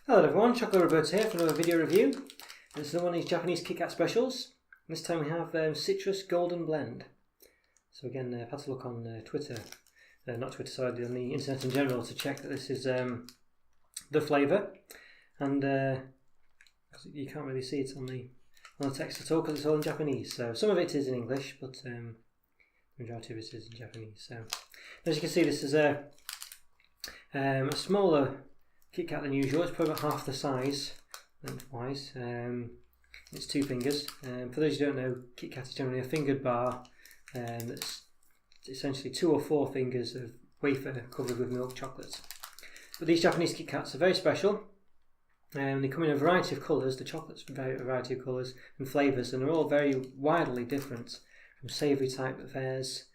Hello everyone, Chocolo Roberto here for another video review. This is one of these Japanese KitKat specials. This time we have Citrus Golden Blend. So again, I've had to look on Twitter, not Twitter, sorry, on the internet in general to check that this is the flavour. And you can't really see it on the text at all because it's all in Japanese. So some of it is in English, but the majority of it is in Japanese. So as you can see, this is a smaller KitKat than usual. It's probably about half the size lengthwise. It's 2 fingers. For those who don't know, KitKat is generally a fingered bar that's essentially 2 or 4 fingers of wafer covered with milk chocolate. But these Japanese KitKats are very special. They come in a variety of colours. The chocolate's a variety of colours and flavours, and they're all very widely different, from savoury type affairs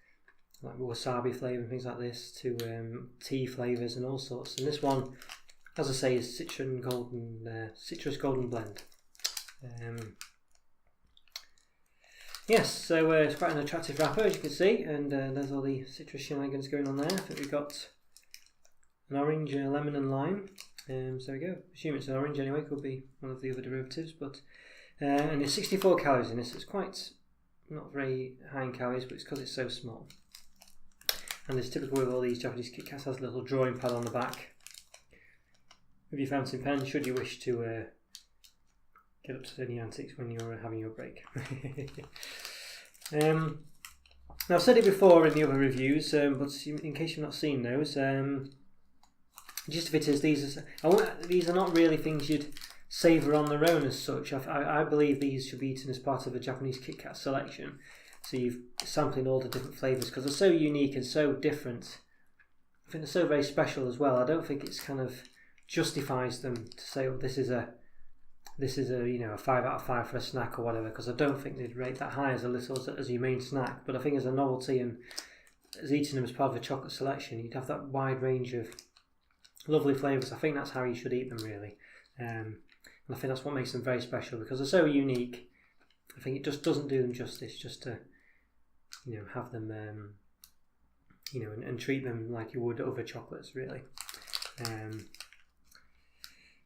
like wasabi flavour and things like this to tea flavours and all sorts. And this one, as I say, is Citrus Golden Blend. Yes, so it's quite an attractive wrapper, as you can see, and there's all the citrus shenanigans going on there. I think we've got an orange, lemon and lime. So there we go. Assume it's an orange anyway, could be one of the other derivatives, but and there's 64 calories in this. It's quite not very high in calories, but it's because it's so small. And it's typical with all these Japanese KitKats, has a little drawing pad on the back with your fountain pen, should you wish to get up to any antics when you're having your break. Now I've said it before in the other reviews, but in case you've not seen those, the gist of it is these are not really things you'd savour on their own as such. I believe these should be eaten as part of a Japanese KitKat selection. So you're sampling all the different flavours because they're so unique and so different. I think they're so very special as well. I don't think it's kind of justifies them to say, oh, this is a a 5 out of 5 for a snack or whatever, because I don't think they'd rate that high as as your main snack. But I think as a novelty and as eating them as part of a chocolate selection, you'd have that wide range of lovely flavours. I think that's how you should eat them, really. And I think that's what makes them very special, because they're so unique. I think it just doesn't do them justice just to have them and treat them like you would other chocolates, really.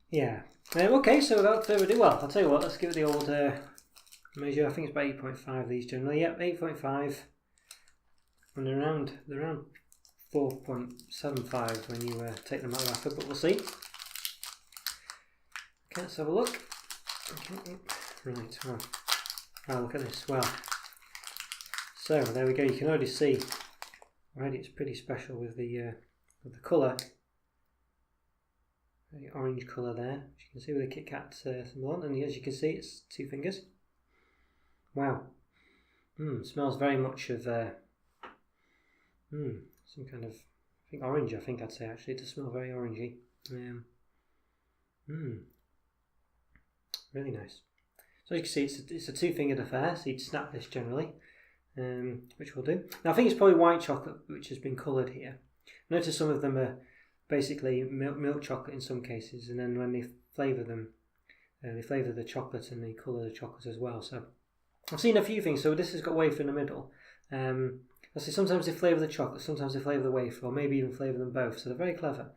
Yeah. Okay, so without further ado, well, I'll tell you what, let's give it the old measure. I think it's about 8.5 these generally. Yep, 8.5. And they're around 4.75 when you take them out of the wrapper, but we'll see. Okay, let's have a look. Okay, right, well, look at this. Well, so there we go. You can already see already it's pretty special with the colour. Very orange colour there, as you can see with the KitKat symbol on, and as you can see, it's 2 fingers. Wow. Smells very much of some kind of, I think orange. I think I'd say actually, it does smell very orangey. Really nice. So as you can see, it's a 2-fingered affair, so you'd snap this generally, which we'll do. Now I think it's probably white chocolate which has been coloured here. Notice some of them are basically milk chocolate in some cases, and then when they flavour them, they flavour the chocolate and they colour the chocolate as well. So I've seen a few things. So this has got wafer in the middle. I see sometimes they flavour the chocolate, sometimes they flavour the wafer, or maybe even flavour them both. So they're very clever.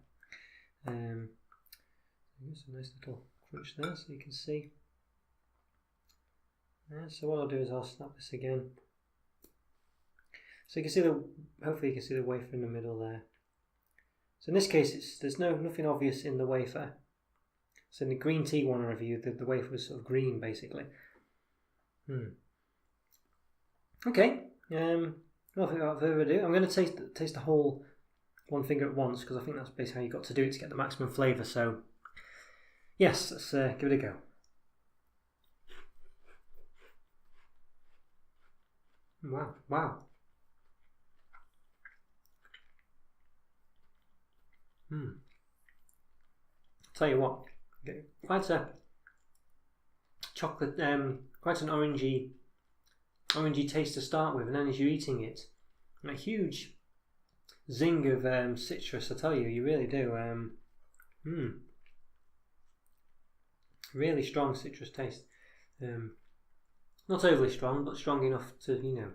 There's a nice little crunch there, so you can see. So what I'll do is I'll snap this again. So you can see hopefully you can see the wafer in the middle there. So in this case, there's nothing obvious in the wafer. So in the green tea one I reviewed, the wafer was sort of green basically. Okay. Well, without further ado, I'm going to taste the whole 1 finger at once, because I think that's basically how you got to do it to get the maximum flavour. So yes, let's give it a go. Wow. Tell you what, quite a chocolate, quite an orangey taste to start with, and then as you're eating it, a huge zing of citrus. I tell you, you really do. Really strong citrus taste. Not overly strong, but strong enough to to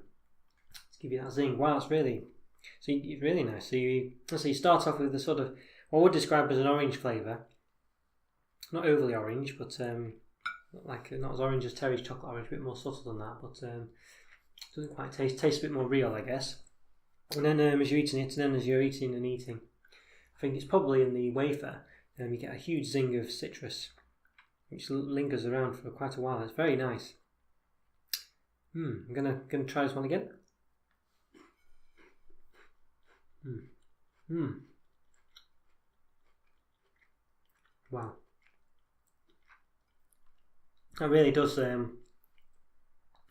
give you that zing. Wow, it's really nice. So you start off with the sort of what I would describe as an orange flavour, not overly orange, but like not as orange as Terry's chocolate orange, a bit more subtle than that, but doesn't quite tastes a bit more real, I guess. And then as you're eating it, and then as you're eating and eating, I think it's probably in the wafer, you get a huge zing of citrus, which lingers around for quite a while. It's very nice. I'm gonna try this one again. Wow. That really does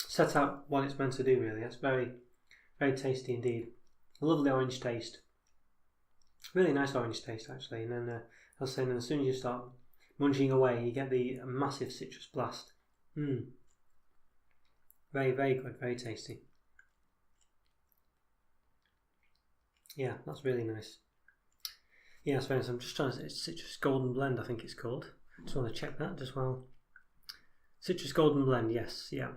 set out what it's meant to do, really. That's very, very tasty indeed. A lovely orange taste. Really nice orange taste, actually. And then, I was saying, as soon as you start munching away, you get the massive citrus blast. Very, very good, very tasty. Yeah, that's really nice. Yeah, that's very nice. I'm just trying to, it's Citrus Golden Blend, I think it's called. Just want to check that just while. Citrus Golden Blend, yes, yeah.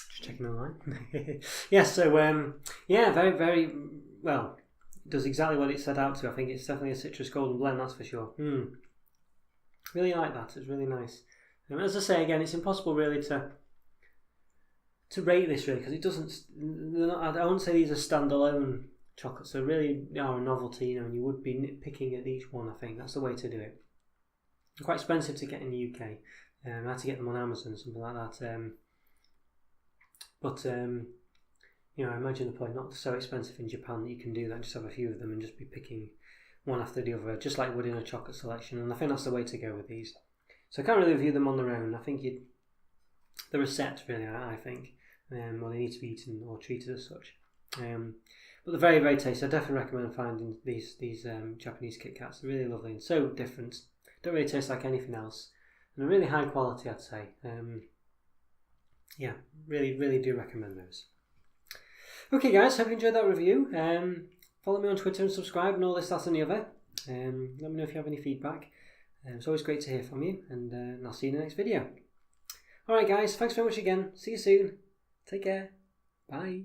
Just checking online. Yeah, so, yeah, very, very, well, it does exactly what it set out to. I think it's definitely a Citrus Golden Blend, that's for sure. Really like that, it's really nice. As I say again, it's impossible really to rate this really, because it doesn't, I wouldn't say these are standalone chocolates. They really are a novelty, and you would be nitpicking at each one. I think that's the way to do it. They're quite expensive to get in the UK. I had to get them on Amazon, something like that. But I imagine they're probably not so expensive in Japan that you can do that. Just have a few of them and just be picking one after the other, just like would in a chocolate selection. And I think that's the way to go with these. So I can't really review them on their own. I think they're a set, really. I think, or they need to be eaten or treated as such. But they're very, very tasty. I definitely recommend finding these Japanese KitKats. They're really lovely and so different. Don't really taste like anything else, and they're really high quality, I'd say. Yeah, really, really do recommend those. Okay, guys, hope you enjoyed that review. Follow me on Twitter and subscribe and all this, that, and the other. Let me know if you have any feedback. It's always great to hear from you, and I'll see you in the next video. All right, guys, thanks very much again. See you soon. Take care. Bye.